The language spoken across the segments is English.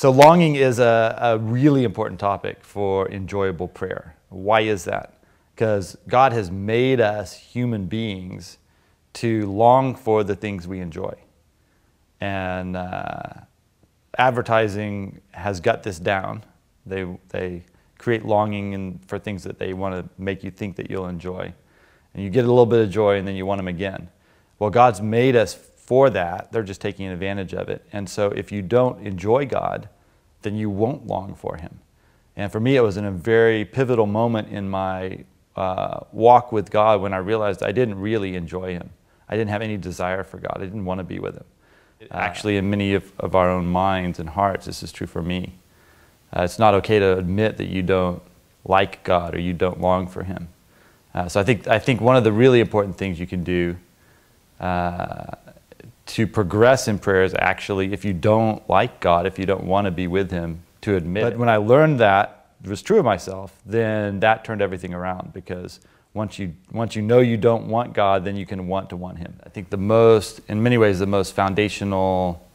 So longing is a really important topic for enjoyable prayer. Why is that? Because God has made us human beings to long for the things we enjoy. And advertising has got this down. They create longing for things that they want to make you think that you'll enjoy. And you get a little bit of joy and then you want them again. Well, God's made us for that. They're just taking advantage of it. And so if you don't enjoy God, then you won't long for Him. And for me, it was in a very pivotal moment in my walk with God when I realized I didn't really enjoy Him. I didn't have any desire for God. I didn't want to be with Him. Actually, in many of our own minds and hearts, this is true for me. It's not okay to admit that you don't like God or you don't long for Him. So I think one of the really important things you can do to progress in prayer is actually, if you don't like God, if you don't want to be with Him, to admit. But when I learned that it was true of myself, then that turned everything around, because once you know you don't want God, then you can want to want Him. I think in many ways, the most foundational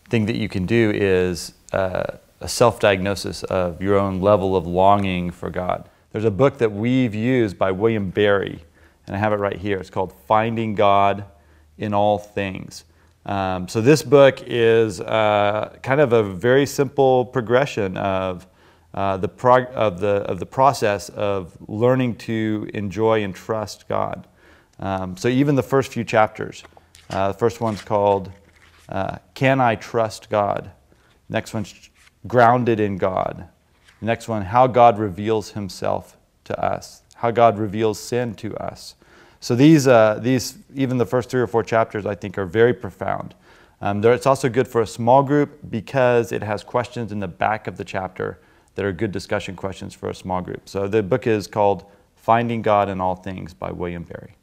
thing that you can do is a self-diagnosis of your own level of longing for God. There's a book that we've used by William Barry, and I have it right here. It's called Finding God in All Things. So this book is kind of a very simple progression of the process of learning to enjoy and trust God. So even the first few chapters, the first one's called Can I Trust God? Next one's Grounded in God. The next one, How God Reveals Himself to Us, How God Reveals Sin to Us. So these even the first 3 or 4 chapters, I think, are very profound. It's also good for a small group because it has questions in the back of the chapter that are good discussion questions for a small group. So the book is called Finding God in All Things by William Barry.